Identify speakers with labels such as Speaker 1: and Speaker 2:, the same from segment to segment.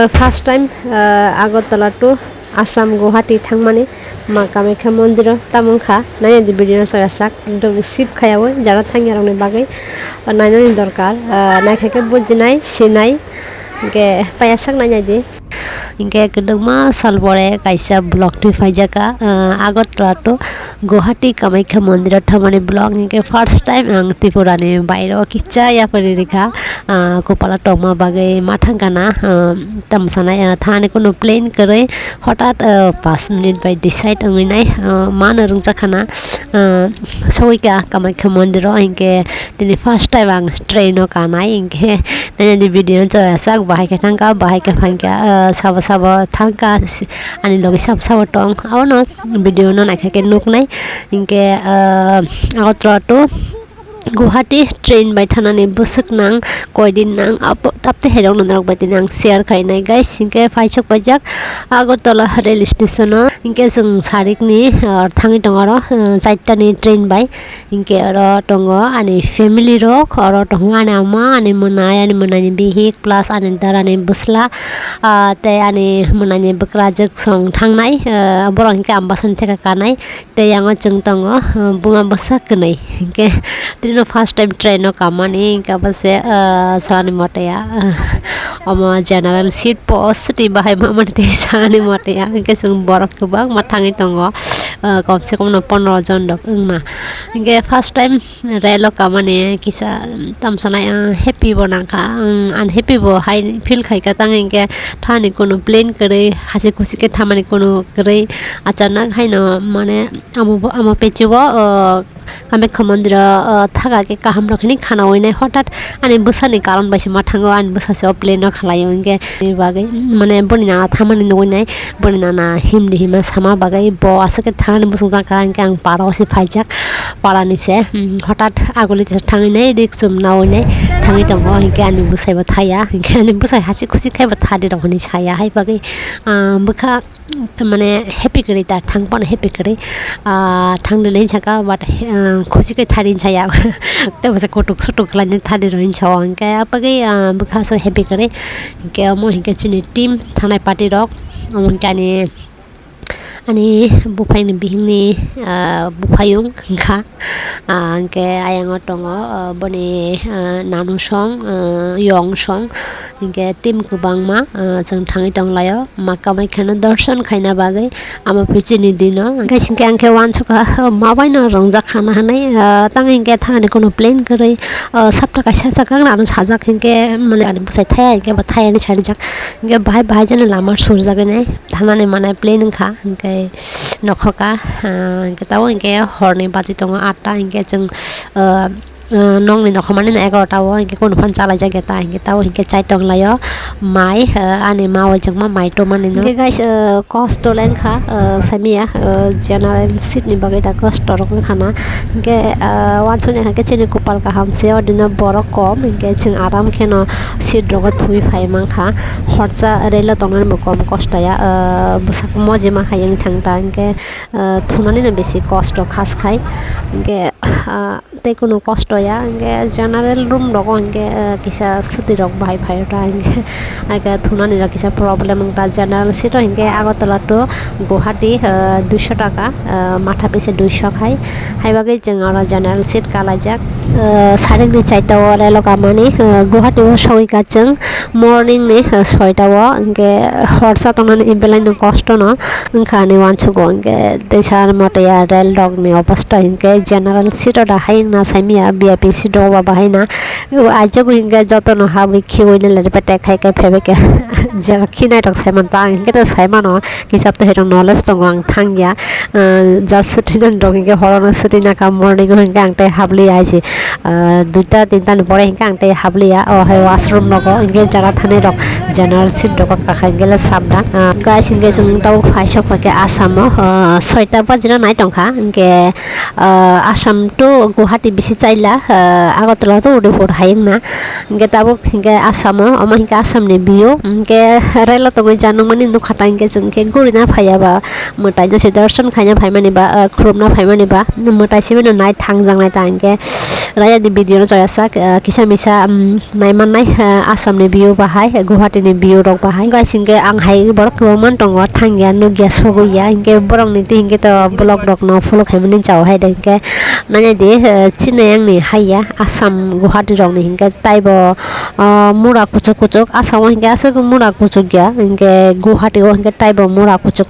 Speaker 1: First time Agartala to Assam Guwahati Thangmani Ma Kamakhya Mondir Tamongkha Naina di video Chajak ekdom sip khayawo jara thangi arong Bagui nainani dorkar naikhaike bujinai sinai ge payasak nainai di Inke kedema salbore kaisa blog tu faijaka Agartala to Guwahati Kamakhya Mondir thamani blog inke first time ang Tripura ni bairo kicha ya paririkha Kwtal toma bagai mathangkana tamsana thani kono plane kare hotat 5 minute by decide anginai mana rungjakhana Sawgu Kamakhya Mondir inke tini first time ang train o kanai inke nanya di video Chajak bahai ka thangka bahai ka phangka sabo thangka ani logi sabo tong awno video no naikhaike nuknai inke Agartala to Guwahati train by thanani busuk nang koidin nang tapte herong nang by tinang share khainai guys inke faisok bajak Agartala rail station o inke jeng sarik ni thangi tongaro chaita ni train by inke aro tongo ani family rok aro tongo ani ama ani monai bihik plus ani darani busla te ani monai bakrajak song thangnai borong inke ambason theka kanai te yango jeng tongo bunga basak kanai inke no first time train no kamani kabase sani motaya OMA general seat post ti bahai mamani te sani motaya ke sung borok kubang mathangi tongo komse kom no 15 jon dok na inge first time rail kamani kisa tamsana happy bonangka unhappy bo hai feel khai ka tang inge thani kono plane kare hasi khusi ke thamani kono kare achanak haino mane amo pechibo Kamakhya Mondir thaga ke kaham rakhini khana oinai hotat ani busani karon baisi mathango ani busase plane no khalayo inge bagai mane bonina thamani noinai bonina na himdi hima sama bagai bo asake thani busung jaka inge ang parosi faijak parani se hotat agoli thangi nei riksum na oinai thangi tongo inge ani busai ba thaya inge ani busai hasi khusi khai ba thadi rokhni chaya hai bagai bukha mane happy kari ta thangpon happy kari thangni nei chaka but खुशी के थारी छाया तो बस कोटुक सुटुक लाने थारी ruin छवां के अपगे बखा से happy करे के मो हिके चिनी टीम थानाय पार्टी रक अमन काने ani bufaini bihingni bufayung kha ke ayango tongo boni nanu song yong song ke team kubangma jeng thangi tonglayo ma Kamakhya no darshan khaina bagai ama pichini dino gaising ke angke wan suka mabaino rongjak khana hanai tanging ke thani kono plane kare sapta kaisa sakang nanu Chajak ke mane ani busai thaya ke ba thaya ni charijak ke bahai jana lamar surjagane thanani mane plane kha ke nokhoka ketao inge horni baji tongo 8ta inge jeng nong ni nokhomani na 11 ta wo inge kono phan chalai jage ta inge tao inge chai tong layo mai ani ma wa jengma mai to mani no guys cost to len kha samia general seat ni bagai da cost rok khana inge wansun ha ke chini Kwtal ka hamse odina borok kom inge jeng aram kheno seat rogo thui phai man kha horcha relo tongnan mo kom cost ya busak moje ma khayang thangta inge thunani na beshi cost khas khai inge te kono cost ya inge general room rogo inge kisa suti rok bhai bhai ta inge aga thunani ra kisa problem ta general seat inge Agartala to Guwahati 200 taka matha pise 200 khai haibagai jeng ara general seat kalajak sarek ni chaita o relo kamani Guwahati o soika jeng morning ni 6 ta o inge horsa tonani impelai no cost no khani wanchugo inge desar motaya rail dog ni opasta inge general seat da hai na samia VIP seat ba bahai na ajogo inge jotono habi khiwile lere pete khai kai phebe ke jara khinai rok saiman ta inge ta saimano kisap to herong knowledge tongang thangya just student dog inge horona suti na kam morning inge angte habli aisi duta tinta ni pore inge angte habli ya o hai washroom logo inge jara thane rok general seat dog ka khai gele sabda guys inge jeng tau faisok pake asamo 6ta bajira nai tongkha inge asam to Guwahati bisi chaila Agartala to udipur hayeng na inge tabuk inge asamo ama inge asam ni bio inge rail to janung mani nu khata inge jeng ke gurina phaya ba mutai jose darshan khanya phaimani ba khurumna phaimani ba mutai sibeno nai thangjang nai ta inge raya di video no jayak kisa misa Naima nai Assam ni view bahai Guwahati ni view rok bahai guys hingke ang hai borok man tongo thangya no gas Sawgu ya hingke borok ni ti hingke to vlog rok no follow khaimani chao hai de hingke nanya di chinayang ni hai ya Assam Guwahati rok ni hingke taibo mura kuchuk Assam hingke asuk mura kuchuk ya hingke Guwahati o hingke taibo mura kuchuk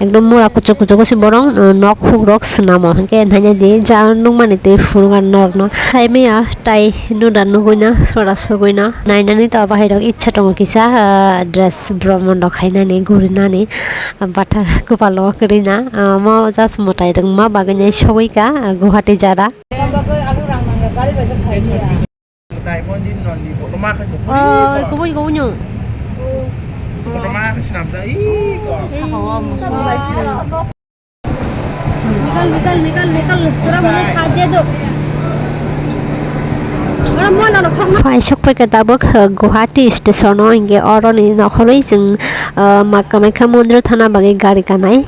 Speaker 1: ekdom mura kuchuk si borong nok huk rok snamo hingke nanya di ja nungmani te furugan nok no saimia tai nudan nuguina sora suguina nainani to bahai rok ichha tongo kisa dress bromon rok khainani gurinani bata kupalo krina mo just motai dong ma bagani shoika Guwahati jara ko nyu Fai sok pai ka tabok Guwahati station o inge oro ni nokhoroi jeng ma Kamakhya Mondir thana bagi gari kanai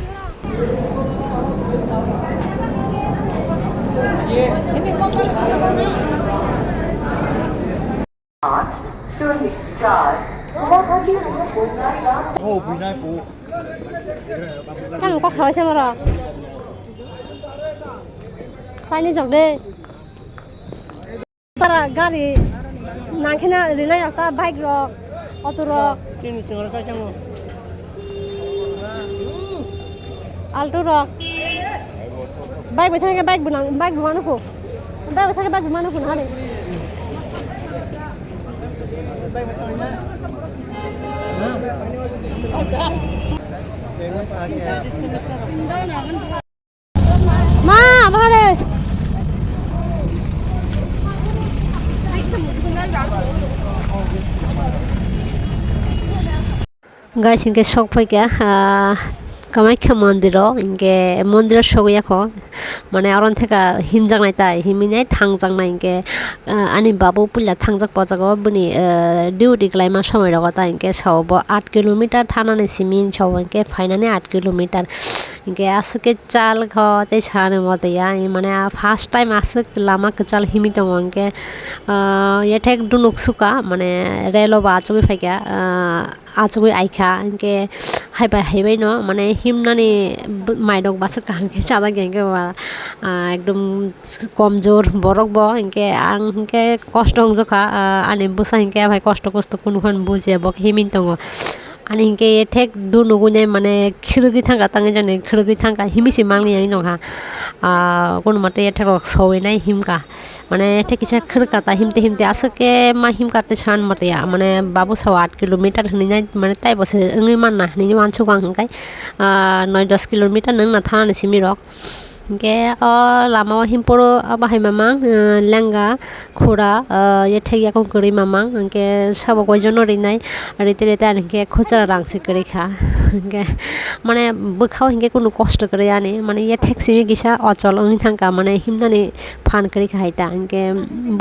Speaker 1: Kang kok khoi sama ro Sai ni jok de Tara gari nangkhina rinai rakta bike rok auto rok tin singar ka jango alto rok bike bethake bike bunanu ko bike bethake bike bunanu ko hane ma bhare guys inke sok pai ka Kamakhya Mondiro inke Mondiro soguya ko mane aron theka himjangnai tai himinai thangjangnai inke ani babu pulla thangjak pajago buni duty klaima somoi rogo ta inke sobo 8 kilometer thanani simin sobo inke fainani 8 kilometer inke asuke chal kho te chane mote ya mane first time asuk lama ke chal himi tongo inke yetek dunuk suka mane relo ba chugui phaika achugui aika inke haibai no mane himnani maidok basuk kahangke chada gengke ba ekdom komjor borok bo inke ang inke kostong joka ani busa inke bhai kosto kun buje bok himin tongo ani inke thek du nugune mane khirugi thanga tangi jane khirugi thanga himisi mangni ani nongha kon mate thek rok sowai nai himka mane thek kisa khirka ta himte asuke ma himka te san mate ya mane babu 8 kilometer hninai mane tai bose ngi manna ni wanchu gang kai 9-10 kilometer nang na thana simi rok inke lama himporo abahai mamang lenga khura ye thegya ko gori mamang inke sabo koijon rinai rite anke khochara rangsi kori kha inke mane bukhao inke kono kosto kore ani mane ye theximi gisa ochol ong thangka mane himnani phan kori kha haita inke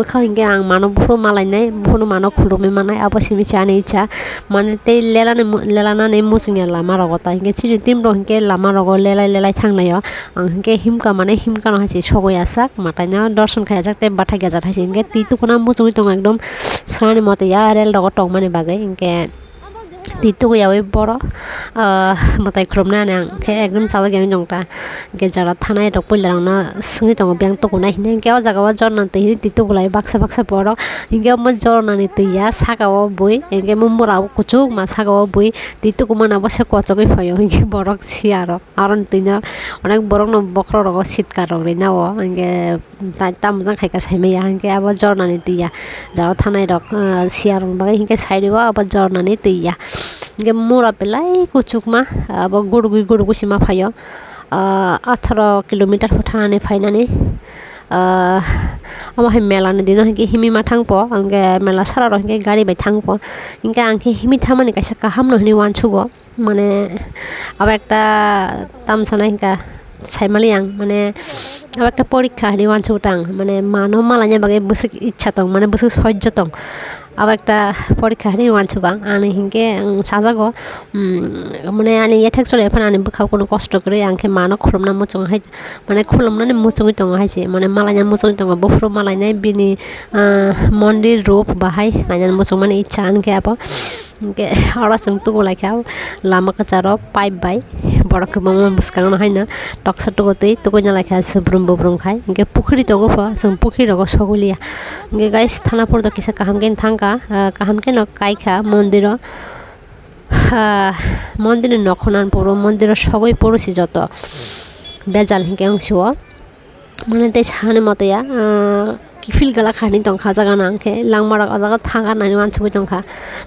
Speaker 1: bukhao inke ang mano bufro malai nai bufro mano khulumi manai abasimi chani icha mane te lelana ne musungya lama rogota inke chiri timro inke lama rogo lelai thangnayo ang inke himka mane himka no haisi sogoi asak matanya dorson khaya jak te bathai gajat haisi inke titu kona muchumi tong ekdom sani mote ya rel rogo tong mani bagai inke titu yawe boro matai kromna nang ke ekdom chala gyang jongta ke jara thanai rok poilarang na sungi tong byang to kunai hine ke o jaga wa jorna te titu gulai baksa borok inge mo jorna ni tiya saka o bui inge mo mura kuchuk ma saka o bui titu kumana bose kochogoi phayo inge borok siaro aron tinya onek borok no bokro rok sitkar rok rina o inge tam jang khaika saime ya inge abo jorna ni tiya jara thanai rok siarong bagai inge side wa abo jorna ni tiya inge mura pelai kuchukma abo gurugui sima phayo 18 kilometer phathani phainani ama hai mela ni dino hinge himi ma thangpo ange mela sara ro hinge gari bai thangpo inge angke himi thamani kaisa kaham no hini wanchugo mane aba ekta tamsana hinga saimali ang mane aba ekta porikha hini wanchutang mane mano malanya bagai busuk ichha tong mane busuk sojjo tong abo ekta porikha hani wanchugang ani hingke sajago mane ani yathek chole phan ani bukha kono kosto kore angke mano khulumna muchung hai mane khulumnani muchungi tongo haise mane malaina muchungi tongo bufru malainai bini mondir rup bahai naina muchung mane icha angke abo ke ora chung tu golai khau lama kacharo pipe bai borok mama buskang no haina toksa to gotei to koina lakha subrum bubrum khai ke pukhri to go fa chung pukhri rogo sogulia ke guys thana por to kisa kaham gen thangka kaham ke no kaikha mondiro মন্দিরের নখনান পড়ো মন্দিরের সগই পড়েছি যত বেজাল হিংকে অংশও মানে তাই সাহানে মতেয়া কিফিল গলা খানি টংখা জায়গা নাংখে লাংমারা জায়গা থাকা নাই ওয়ানসুকই টংখা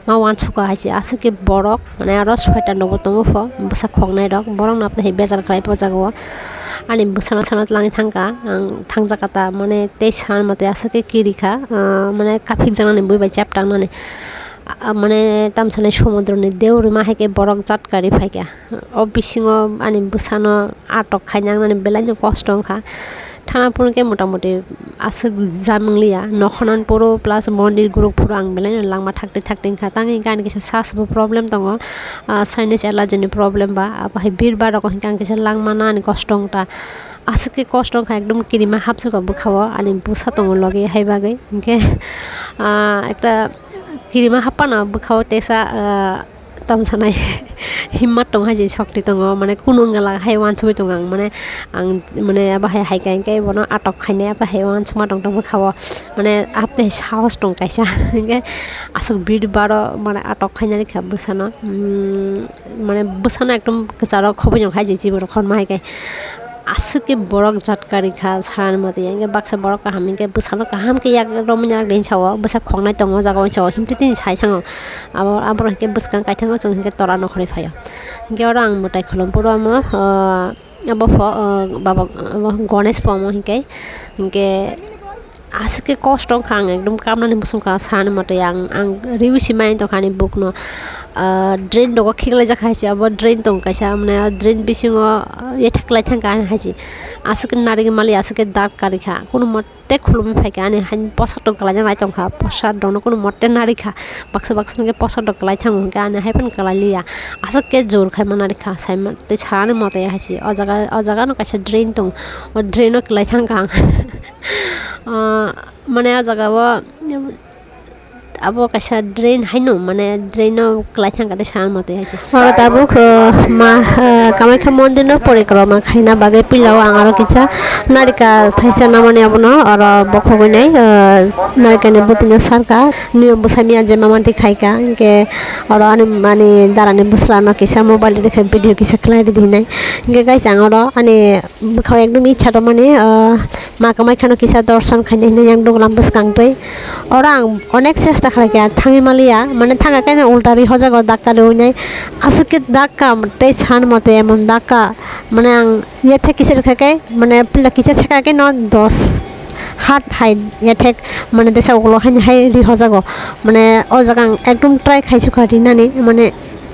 Speaker 1: মা ওয়ানসুকা হাইছে আছে কি বরক মানে আরো 6টা নব তঙ্গ ফ বসা খগনাই রক বরং নাপতে হে বেজাল খাই পজাগো ani busana sanat langi thangka thangjakata mane tei san mate আছে কি কিরিখা মানে কাফিক জানানি বই বাই চ্যাপটা মানে মানে তামসানে সমুদ্রনি দেউরি মাহেকে বরক জাটকারি ফাইকা ও বিসিংও আনি বুসানো আটক খাইনাং মানে বেলাইনো কষ্ট খা থানাপুরকে মোটামুটি আছে জামলিয়া নখনান পুরো প্লাস মন্দির গুরু পুরো আং বেলাইনো লাংমা থাকতে থাকতে খা তাঙ্গি গান কিছু সাসবো প্রবলেম দङ সাইনেস এলার্জিনি প্রবলেম বা আপাই বীরবার রকম গান কিছু লাংমা না আনি কষ্টংটা আছে কি কষ্ট খা একদম কিরিমা হাফসুকা বুখাও আনি বুসা দङ লগে হাইবাগে ইনকে একটা কিরিমা হাপ্পানা বুখাও টেসা তামসানাই হিম্মত দङ হাইजे শক্তি দङ মানে কুনুঙ্গালা হাই ওয়ানসুই দङ আং মানে বাহাই হাইকাইকে বনো আটক খাইনে বাহাই ওয়ানসুমা দङ বুখাও মানে আপনি সাহস দङ কাইসা ইনকে আসুক বীরবার মানে আটক খাইনানি খা বুসানো মানে বুসানো একদম গজারক খবই দङ হাইजे জীবন খন মাইকাই আসকে বরক জাটকারি খা সারান মতে ইনকে বাক্সা বরক কাহামিকে বুসানো কাহামকে এক রমিনা দিন ছাও বসা খংনাই দङ জাগাও ছাও হিমতে তিন ছাই থাङो আবার হিকে বুসকাং কাই থাङो जों हिके तरा नखरै फायो हिके आरो आं मटाइ खलम पुरो आमो अब बाबा गणेश पमो हिके আসকে কষ্ট খাং একদম কামনানি বুসুংকা সারান মতে আং রিউসি মাইন তো খানি বুকনো ড্রেন দগ খিগলাই জাখাইছে আব ড্রেন দং কাইসা মানে ড্রেন বিসিংও এঠাকলাই থাকা হাইছি আসকে নারিগে মালি আসকে দাগ কারিখা কোনো মতে খুলুমি ফাইকা আনি হাইন পছাদ গলাই জানাই তংখা পছাদ দন কোনো মতে নারিখা বাক্সনকে পছাদ গলাই থাঙো কে আনি হাইপেন গলাই লিয়া আসকে জোর খাই মানারিখা সাইমতে সারানি মতে হাইছি অজাগা ন কাইসা ড্রেন দং ও ড্রেনও গলাই থাকা মানে জায়গাও abo kaisa drain haino mane drain klai thangate san mate haise aro tabuk ma Kamakhya Mondir no porikrama khaina bagai pilao angaro kicha narika thaisa namani abono aro bokhogunai narika ne butina sarka niyom busamia je mamanti khaika ke aro ani mani darani buslano kisa mobile dekhe video kisa klai dinai ke guys angaro ani bukhaw ekdom ichha to mane ma Kamakhya no kisa darshan khaine yang doglam buskang toi aro ang onek chesta খাইকা থাঙি Malia মানে থাকা কেন উল্টারি হজাগর দাক্কা লইনাই আসকে দাক্কা তাই ছান মতে এমন দাক্কা মানে আং ইয়ে থেকে কিসের খাইকাই মানে পিলা কিসের ছাকাকে ন 10 হাত হাই ইয়ে থেকে মানে দেশা ওগুলো খাইনি হাই রি হজাগ মানে ও জায়গা একদম ট্রাই খাইছু খাটি নানি মানে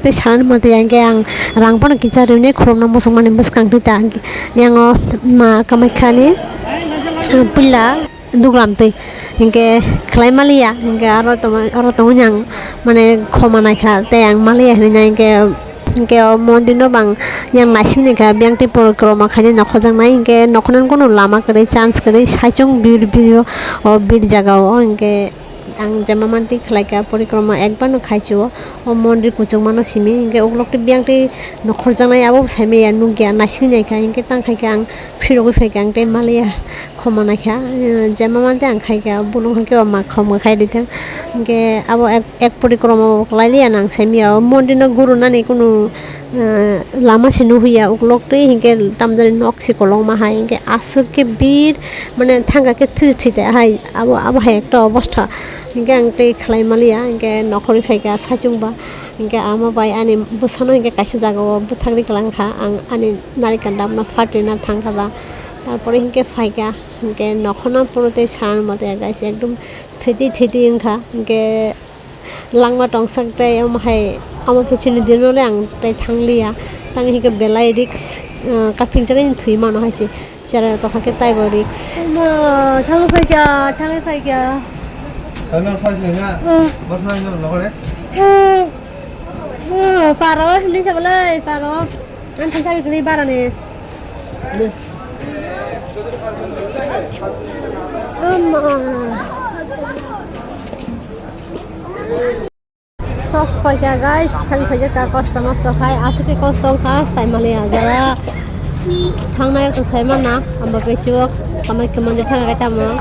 Speaker 1: তাই ছান মতে আঙ্কে আং রাংপন কিচা রিনে খুরমনা মুসলমান বসকাং দিতা ইয়াং মা কামাখ্যানি পিলা দুগলাম তৈ ইনকে খাই মালিয়া ইনকে আরো তো yang মানে খমানাই খা তে আং মালিয়া হইনা ইনকে মন্দির no bang yang naising ka biang ti porikrama khaini nokhojang nai ইনকে নখনান কোনো লামা করে চান্স করে সাইচং ভিডিও ও বির জায়গা ও ইনকে আং জামামান্তি খাইকা পরিক্রমা একবার ন খাইছো ও মন্দির কুচং মানো সিমি ইনকে ওগলকটি বিয়াংটি নখরজানাই আবো সাইমে নু গিয়া নাইসিং নাইখা ইনকে তাং খাইকা আং ফিরগই ফাইকা আং তে মালিয়া খমানাইখা জামামান্তি আং খাইকা বুলং খাইকে মা খমা খাই দিতা ইনকে আবো এক পরিক্রমা লাইলিয়া নাং সাইমিয়া মন্দির ন গুরু নানি কোনো লামা সিনু হইয়া উকলকটি হিংকে তামজানি নকসি কলং মাহাই হিংকে আসকে বীর মানে থাঙ্গাকে থিতে হাই আবো হাই একটা অবস্থা হিংকে আংতে খালাই মালিয়া হিংকে নখরি ফাইকা সাইচুংবা হিংকে আমা বাই আনি বুসানো হিংকে কাইসা জাগাও বুথাগরি কালাংখা আং আনি নারিকান দামনা ফাটি না থাংখাবা তারপরে হিংকে ফাইকা হিংকে নখনা পুরোতে সারার মতে গাইছে একদম থিতি হিংখা হিংকে langma tongsak tai amhai amo pichini dinole ang tai thanglia tang hike belai riks kaping jaga ni thui mano haisi chara to khake tai bo riks thangai phaiga
Speaker 2: Kalau fasilnya, berapa ini loh deh?
Speaker 1: Paro, ini siapa lagi? Paro, nanti saya beli barang nih. Sok pakai guys, kami pakai tak kostum kostum kai, asik kostum khas, saya malah jala. Thang naik tu saya mana, amba pecuk, kami kemudian thang kita mau.